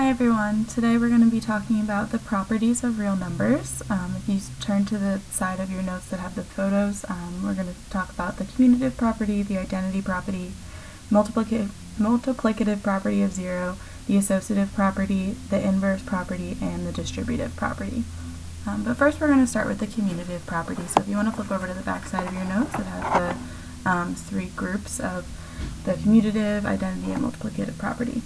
Hi everyone, today we're going to be talking about the properties of real numbers. If you turn to the side of your notes that have the photos, we're going to talk about the commutative property, the identity property, multiplicative property of 0, the associative property, the inverse property, and the distributive property. But first we're going to start with the commutative property. So if you want to flip over to the back side of your notes that have the three groups of the commutative, identity, and multiplicative property.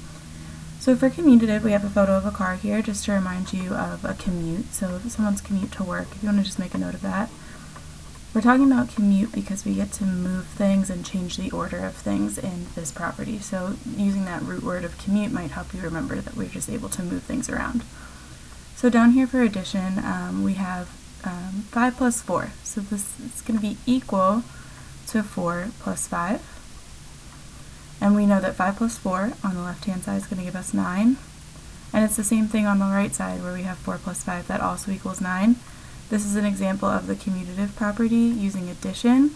So for commutative, we have a photo of a car here just to remind you of a commute. So if someone's commute to work, if you want to just make a note of that. We're talking about commute because we get to move things and change the order of things in this property. So using that root word of commute might help you remember that we're just able to move things around. So down here for addition, we have 5 plus 4. So this is going to be equal to 4 plus 5. And we know that 5 plus 4 on the left-hand side is going to give us 9. And it's the same thing on the right side where we have 4 plus 5. That also equals 9. This is an example of the commutative property using addition,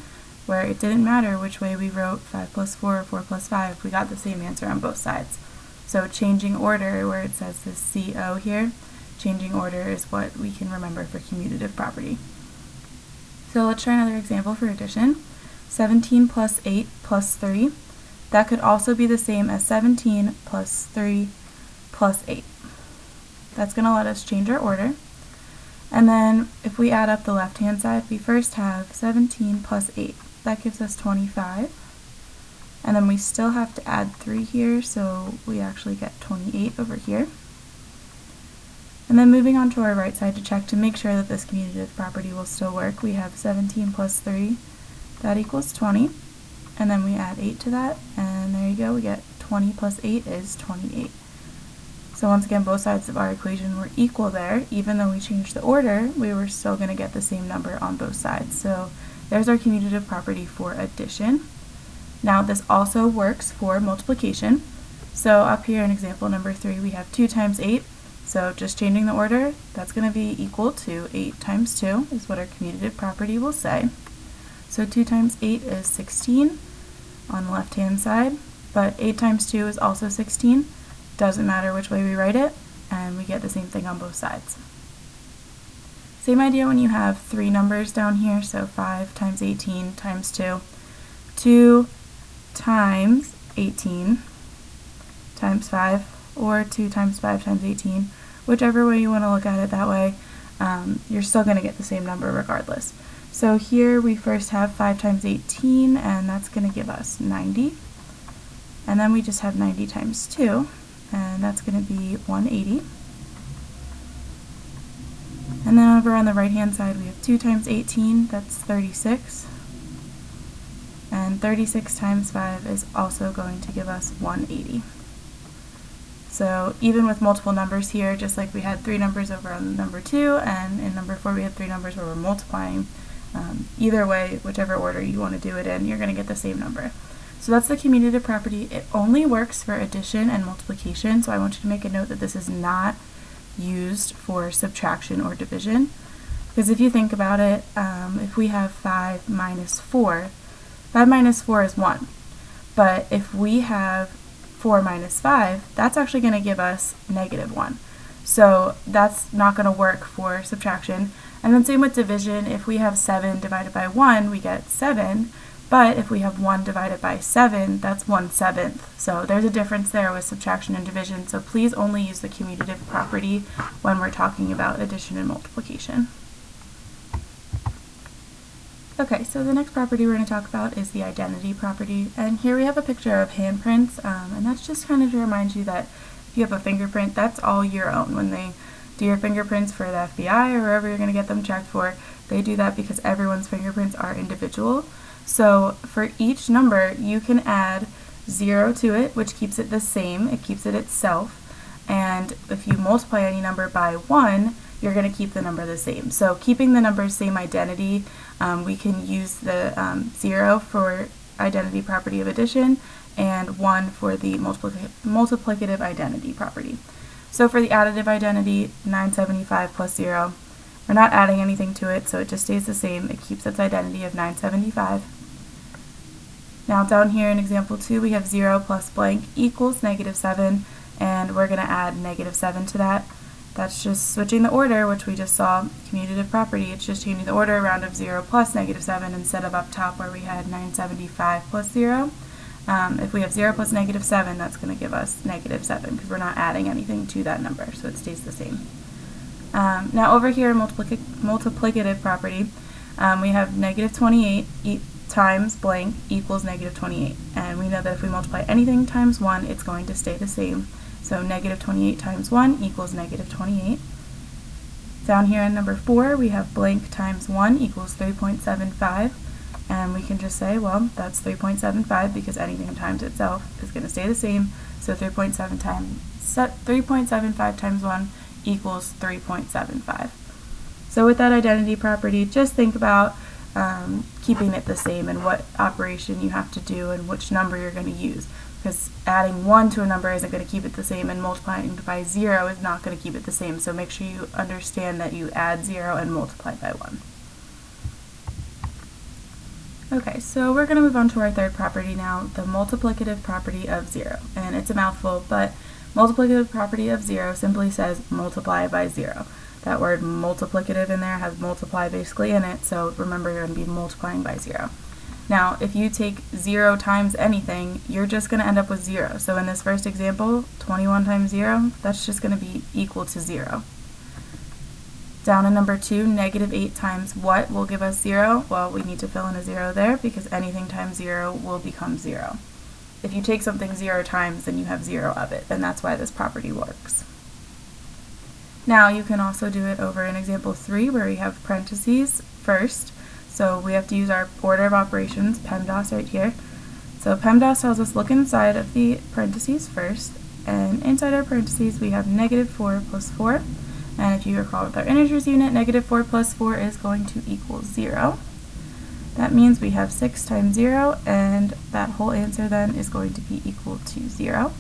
where it didn't matter which way we wrote 5 plus 4 or 4 plus 5. We got the same answer on both sides. So changing order, where it says this CO here, changing order is what we can remember for commutative property. So let's try another example for addition. 17 plus 8 plus 3. That could also be the same as 17 plus 3 plus 8. That's going to let us change our order. And then if we add up the left-hand side, we first have 17 plus 8. That gives us 25. And then we still have to add 3 here, so we actually get 28 over here. And then moving on to our right side to check to make sure that this commutative property will still work, we have 17 plus 3. That equals 20. And then we add 8 to that, and there you go, we get 20 plus 8 is 28. So once again, both sides of our equation were equal there. Even though we changed the order, we were still going to get the same number on both sides. So there's our commutative property for addition. Now this also works for multiplication. So up here in example number 3, we have 2 times 8. So just changing the order, that's going to be equal to 8 times 2 is what our commutative property will say. So 2 times 8 is 16. On the left-hand side, but 8 times 2 is also 16. Doesn't matter which way we write it, and we get the same thing on both sides. Same idea when you have 3 numbers down here, so 5 times 18 times 2. 2 times 18 times 5, or 2 times 5 times 18. Whichever way you want to look at it that way, you're still going to get the same number regardless. So here we first have 5 times 18, and that's going to give us 90. And then we just have 90 times 2, and that's going to be 180. And then over on the right-hand side, we have 2 times 18, that's 36. And 36 times 5 is also going to give us 180. So even with multiple numbers here, just like we had 3 numbers over on number 2, and in number 4 we have 3 numbers where we're multiplying, either way, whichever order you want to do it in, you're going to get the same number. So that's the commutative property. It only works for addition and multiplication, so I want you to make a note that this is not used for subtraction or division. Because if you think about it, if we have 5 minus 4, 5 minus 4 is 1. But if we have 4 minus 5, that's actually going to give us negative 1. So that's not going to work for subtraction. And then same with division. If we have 7 divided by 1, we get 7. But if we have 1 divided by 7, that's 1/7. So there's a difference there with subtraction and division. So please only use the commutative property when we're talking about addition and multiplication. Okay, so the next property we're going to talk about is the identity property. And here we have a picture of handprints, and that's just kind of to remind you that if you have a fingerprint, that's all your own. When they do your fingerprints for the FBI or wherever you're going to get them checked for, they do that because everyone's fingerprints are individual. So for each number, you can add 0 to it, which keeps it the same. It keeps it itself. And if you multiply any number by 1, you're going to keep the number the same. So keeping the numbers same identity, we can use the 0 for identity property of addition and 1 for the multiplicative identity property. So for the additive identity, 975 plus 0, we're not adding anything to it, so it just stays the same. It keeps its identity of 975. Now down here in example 2, we have 0 plus blank equals negative 7, and and we're going to add negative 7 to that. That's just switching the order, which we just saw, commutative property. It's just changing the order around of 0 plus negative 7 instead of up top where we had 975 plus 0. If we have 0 plus negative 7, that's going to give us negative 7 because we're not adding anything to that number, so it stays the same. Now over here in multiplicative property, we have negative 28 times blank equals negative 28. And we know that if we multiply anything times 1, it's going to stay the same. So negative 28 times 1 equals negative 28. Down here in number 4, we have blank times 1 equals 3.75. And we can just say, well, that's 3.75 because anything times itself is going to stay the same. So 3.75 times 1 equals 3.75. So with that identity property, just think about keeping it the same and what operation you have to do and which number you're going to use. Because adding 1 to a number isn't going to keep it the same, and multiplying by 0 is not going to keep it the same. So make sure you understand that you add 0 and multiply by 1. Okay, so we're going to move on to our third property now, the multiplicative property of 0. And it's a mouthful, but multiplicative property of 0 simply says multiply by 0. That word multiplicative in there has multiply basically in it, so remember you're going to be multiplying by 0. Now, if you take 0 times anything, you're just going to end up with 0. So in this first example, 21 times 0, that's just going to be equal to 0. Down in number 2, negative 8 times what will give us 0? Well, we need to fill in a 0 there because anything times 0 will become 0. If you take something 0 times, then you have 0 of it, and that's why this property works. Now, you can also do it over in example 3 where we have parentheses first. So we have to use our order of operations, PEMDAS right here. So PEMDAS tells us look inside of the parentheses first, and inside our parentheses we have negative 4 plus 4. And if you recall with our integers unit, negative 4 plus 4 is going to equal 0. That means we have 6 times 0, and that whole answer then is going to be equal to 0.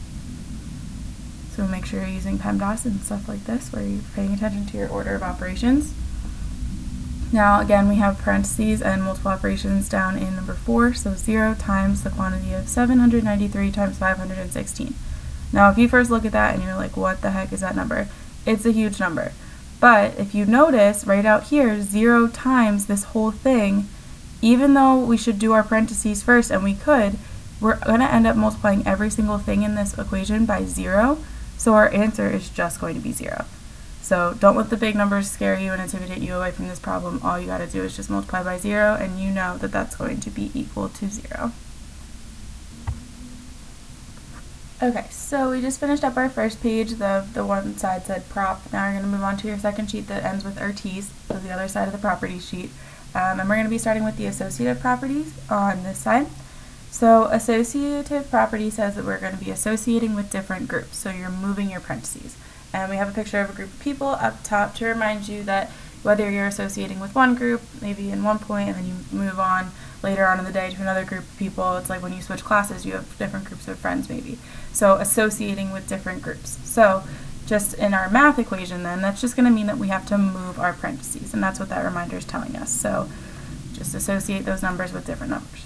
So make sure you're using PEMDAS and stuff like this where you're paying attention to your order of operations. Now again, we have parentheses and multiple operations down in number 4, so 0 times the quantity of 793 times 516. Now if you first look at that and you're like, what the heck is that number? It's a huge number. But if you notice right out here, 0 times this whole thing, even though we should do our parentheses first, and we could, we're going to end up multiplying every single thing in this equation by 0, so our answer is just going to be 0. So don't let the big numbers scare you and intimidate you away from this problem. All you got to do is just multiply by 0, and you know that that's going to be equal to 0. Okay, so we just finished up our first page. The one side said prop. Now we're going to move on to your second sheet that ends with RTs, so the other side of the property sheet. And we're going to be starting with the associative properties on this side. So associative property says that we're going to be associating with different groups, so you're moving your parentheses. And we have a picture of a group of people up top to remind you that whether you're associating with one group, maybe in one point, and then you move on later on in the day to another group of people, it's like when you switch classes, you have different groups of friends maybe. So associating with different groups. So just in our math equation then, that's just going to mean that we have to move our parentheses, and that's what that reminder is telling us. So just associate those numbers with different numbers.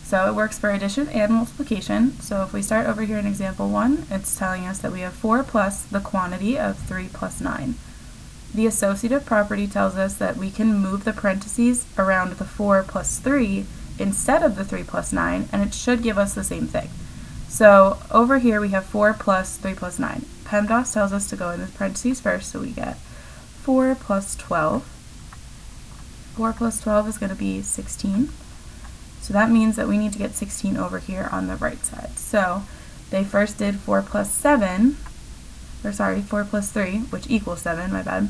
So it works for addition and multiplication. So if we start over here in example 1, it's telling us that we have 4 plus the quantity of 3 plus 9. The associative property tells us that we can move the parentheses around the 4 plus 3 instead of the 3 plus 9, and it should give us the same thing. So over here we have 4 plus 3 plus 9. PEMDAS tells us to go in the parentheses first, so we get 4 plus 12. 4 plus 12 is going to be 16. So that means that we need to get 16 over here on the right side. So they first did 4 plus 7, or sorry, 4 plus 3, which equals 7, my bad.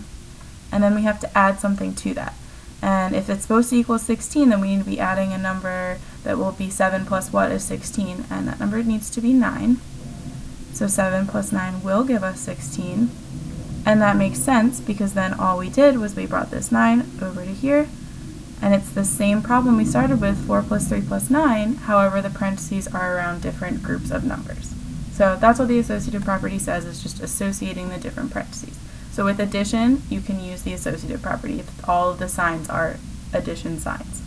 And then we have to add something to that. And if it's supposed to equal 16, then we need to be adding a number that will be 7 plus what is 16, and that number needs to be 9. So 7 plus 9 will give us 16. And that makes sense because then all we did was we brought this 9 over to here. And it's the same problem we started with, 4 plus 3 plus 9, however the parentheses are around different groups of numbers. So that's what the associative property says, is just associating the different parentheses. So with addition, you can use the associative property if all of the signs are addition signs.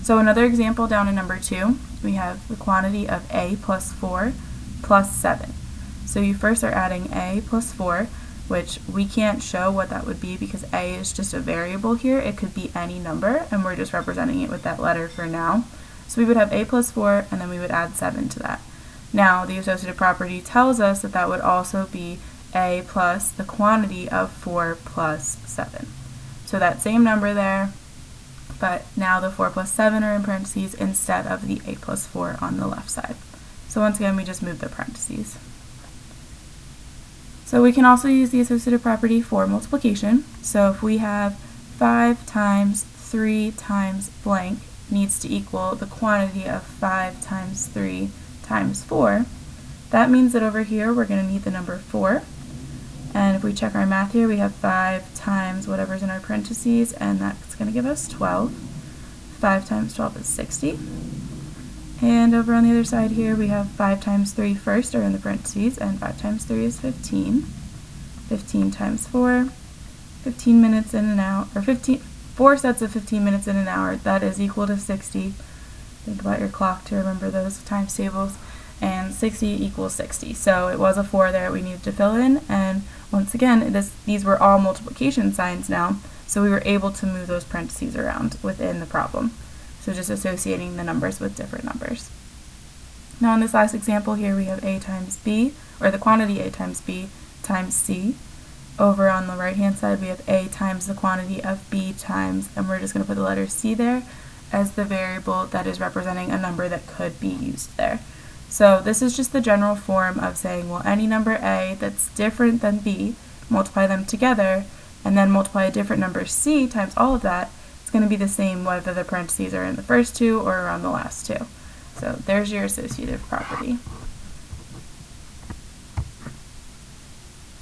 So another example down in number 2, we have the quantity of A plus 4 plus 7. So you first are adding a plus 4, which we can't show what that would be because a is just a variable here. It could be any number, and we're just representing it with that letter for now. So we would have a plus 4, and then we would add 7 to that. Now, the associative property tells us that that would also be a plus the quantity of 4 plus 7. So that same number there, but now the 4 plus 7 are in parentheses instead of the a plus 4 on the left side. So once again, we just move the parentheses. So we can also use the associative property for multiplication. So if we have 5 times 3 times blank needs to equal the quantity of 5 times 3 times 4, that means that over here we're going to need the number 4. And if we check our math here, we have 5 times whatever's in our parentheses, and that's going to give us 12. 5 times 12 is 60. And over on the other side here, we have 5 times 3 first are in the parentheses, and 5 times 3 is 15. 15 times 4, 15 minutes in an hour, or 4 sets of 15 minutes in an hour, that is equal to 60. Think about your clock to remember those times tables. And 60 equals 60. So it was a 4 there we needed to fill in, and once again, these were all multiplication signs now, so we were able to move those parentheses around within the problem. So just associating the numbers with different numbers. Now in this last example here, we have a times b, or the quantity a times b times c. Over on the right hand side, we have a times the quantity of b times, and we're just going to put the letter c there as the variable that is representing a number that could be used there. So this is just the general form of saying, well, any number a that's different than b, multiply them together, and then multiply a different number c times all of that. It's going to be the same whether the parentheses are in the first two or around the last two. So there's your associative property.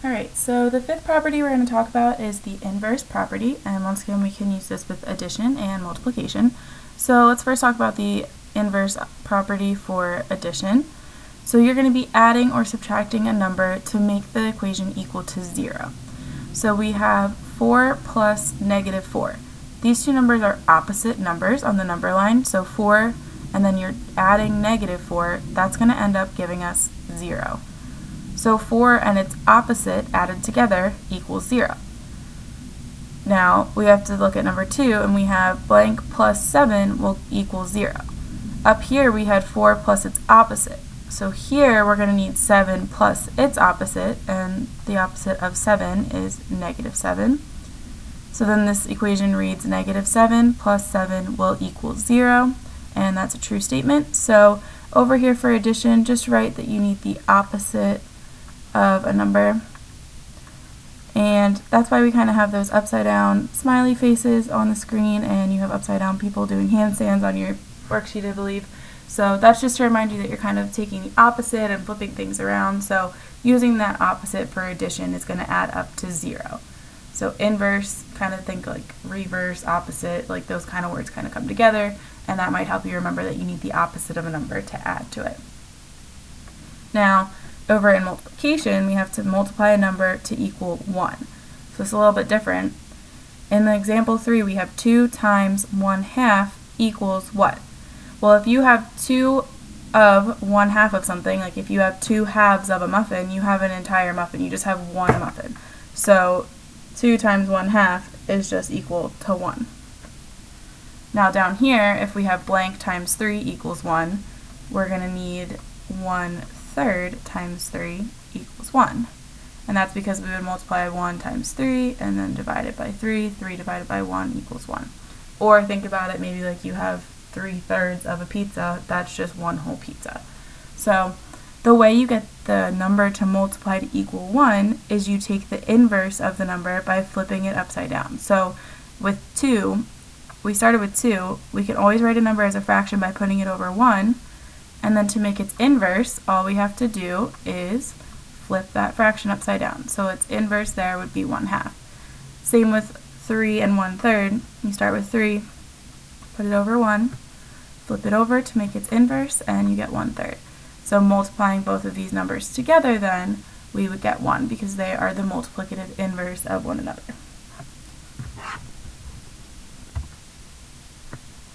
Alright, so the fifth property we're going to talk about is the inverse property, and once again we can use this with addition and multiplication. So let's first talk about the inverse property for addition. So you're going to be adding or subtracting a number to make the equation equal to 0. So we have 4 plus negative 4. These two numbers are opposite numbers on the number line, so 4 and then you're adding negative 4, that's going to end up giving us 0. So 4 and its opposite added together equals 0. Now we have to look at number 2, and we have blank plus 7 will equal 0. Up here we had 4 plus its opposite. So here we're going to need 7 plus its opposite, and the opposite of 7 is negative 7. So then this equation reads negative 7 plus 7 will equal 0, and that's a true statement. So over here for addition, just write that you need the opposite of a number. And that's why we kind of have those upside down smiley faces on the screen, and you have upside down people doing handstands on your worksheet, I believe. So that's just to remind you that you're kind of taking the opposite and flipping things around. So using that opposite for addition is going to add up to 0. So inverse, kind of think like reverse, opposite, like those kind of words kind of come together, and that might help you remember that you need the opposite of a number to add to it. Now, over in multiplication, we have to multiply a number to equal 1. So it's a little bit different. In the example 3, we have 2 times 1/2 equals what? Well, if you have 2 of 1/2 of something, like if you have 2 halves of a muffin, you have an entire muffin. You just have one muffin. So 2 times 1/2 is just equal to 1. Now down here, if we have blank times 3 equals 1, we're going to need 1/3 times 3 equals 1. And that's because we would multiply 1 times 3 and then divide it by 3. 3 divided by 1 equals 1. Or think about it maybe like you have 3/3 of a pizza, that's just one whole pizza. So the way you get the number to multiply to equal 1 is you take the inverse of the number by flipping it upside down. So with 2, we started with 2, we can always write a number as a fraction by putting it over 1, and then to make its inverse, all we have to do is flip that fraction upside down. So its inverse there would be 1/2. Same with 3 and 1/3. You start with 3, put it over 1, flip it over to make its inverse, and you get 1/3. So multiplying both of these numbers together then, we would get 1 because they are the multiplicative inverse of one another.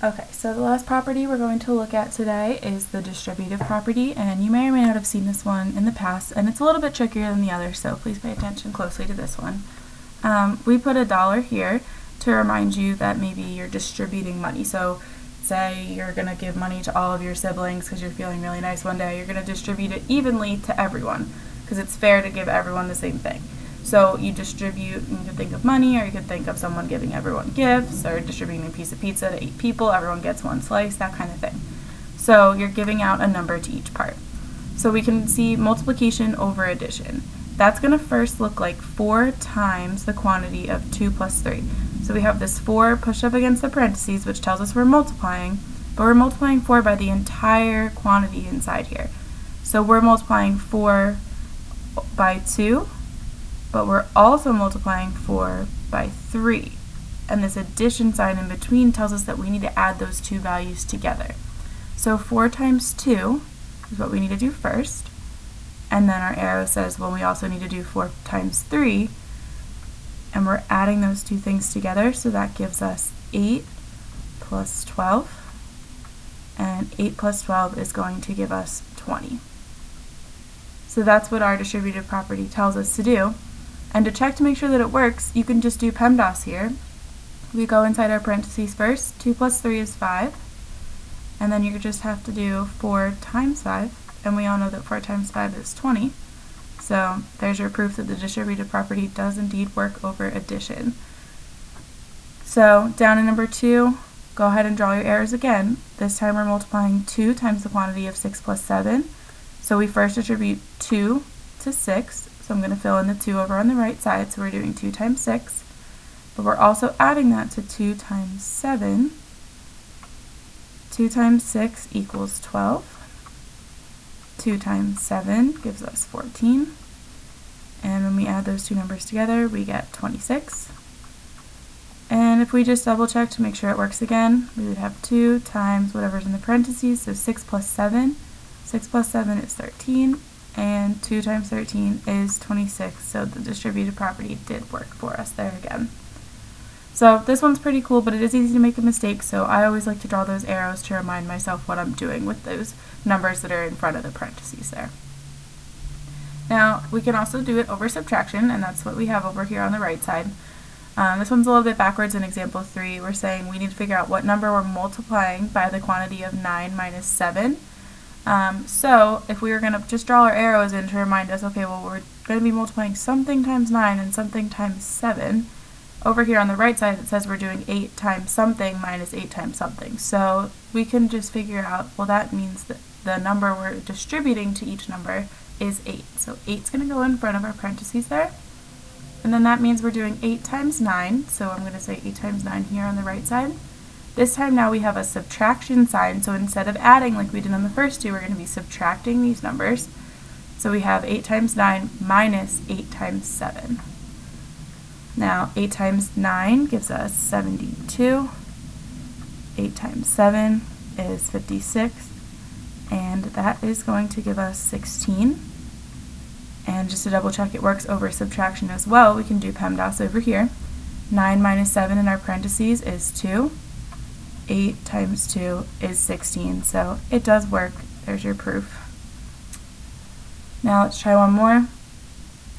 Okay, so the last property we're going to look at today is the distributive property, and you may or may not have seen this one in the past, and it's a little bit trickier than the others, so please pay attention closely to this one. We put $1 here to remind you that maybe you're distributing money. So say you're going to give money to all of your siblings because you're feeling really nice one day. You're going to distribute it evenly to everyone because it's fair to give everyone the same thing. So you distribute, you could think of money, or you could think of someone giving everyone gifts, or distributing a piece of pizza to 8 people, everyone gets one slice, that kind of thing. So you're giving out a number to each part. So we can see multiplication over addition. That's going to first look like 4 times the quantity of 2 plus 3. So we have this 4 pushed up against the parentheses, which tells us we're multiplying, but we're multiplying 4 by the entire quantity inside here. So we're multiplying 4 by 2, but we're also multiplying 4 by 3. And this addition sign in between tells us that we need to add those two values together. So 4 times 2 is what we need to do first. And then our arrow says, well, we also need to do 4 times 3. And we're adding those two things together, so that gives us 8 plus 12. And 8 plus 12 is going to give us 20. So that's what our distributive property tells us to do. And to check to make sure that it works, you can just do PEMDAS here. We go inside our parentheses first. 2 plus 3 is 5. And then you just have to do 4 times 5. And we all know that 4 times 5 is 20. So there's your proof that the distributive property does indeed work over addition. So down in number 2, go ahead and draw your arrows again. This time we're multiplying 2 times the quantity of 6 plus 7. So we first distribute 2 to 6. So I'm going to fill in the 2 over on the right side. So we're doing 2 times 6. But we're also adding that to 2 times 7. 2 times 6 equals 12. 2 times 7 gives us 14. And when we add those two numbers together, we get 26. And if we just double check to make sure it works again, we would have 2 times whatever's in the parentheses, so 6 plus 7. 6 plus 7 is 13. And 2 times 13 is 26, so the distributive property did work for us there again. So this one's pretty cool, but it is easy to make a mistake, so I always like to draw those arrows to remind myself what I'm doing with those numbers that are in front of the parentheses there. Now, we can also do it over subtraction, and that's what we have over here on the right side. This one's a little bit backwards in example 3. We're saying we need to figure out what number we're multiplying by the quantity of 9 minus 7. So if we were going to just draw our arrows in to remind us, okay, well, we're going to be multiplying something times 9 and something times 7. Over here on the right side, it says we're doing 8 times something minus 8 times something. So we can just figure out, well, that means that the number we're distributing to each number is 8. So 8's going to go in front of our parentheses there. And then that means we're doing 8 times 9. So I'm going to say 8 times 9 here on the right side. This time now we have a subtraction sign, so instead of adding like we did on the first two, we're going to be subtracting these numbers. So we have 8 times 9 minus 8 times 7. Now 8 times 9 gives us 72. 8 times 7 is 56. And that is going to give us 16. And just to double check it works over subtraction as well, we can do PEMDAS over here. 9 minus 7 in our parentheses is 2. 8 times 2 is 16, so it does work. There's your proof. Now let's try one more.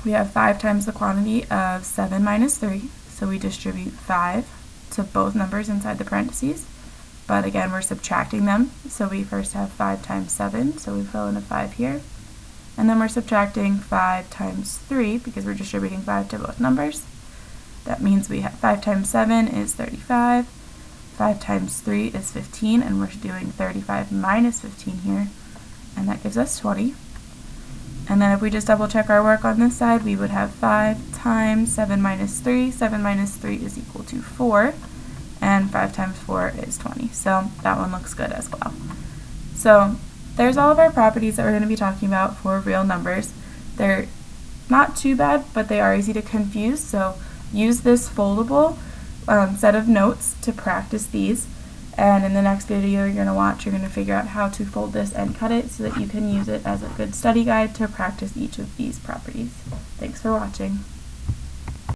We have 5 times the quantity of 7 minus 3, so we distribute 5 to both numbers inside the parentheses. But again, we're subtracting them, so we first have 5 times 7, so we fill in a 5 here. And then we're subtracting 5 times 3, because we're distributing 5 to both numbers. That means we have 5 times 7 is 35. 5 times 3 is 15, and we're doing 35 minus 15 here, and that gives us 20. And then if we just double check our work on this side, we would have 5 times 7 minus 3. 7 minus 3 is equal to 4, and 5 times 4 is 20. So that one looks good as well. So there's all of our properties that we're going to be talking about for real numbers. They're not too bad, but they are easy to confuse, so use this foldable set of notes to practice these, and in the next video you're going to watch, you're going to figure out how to fold this and cut it so that you can use it as a good study guide to practice each of these properties. Thanks for watching.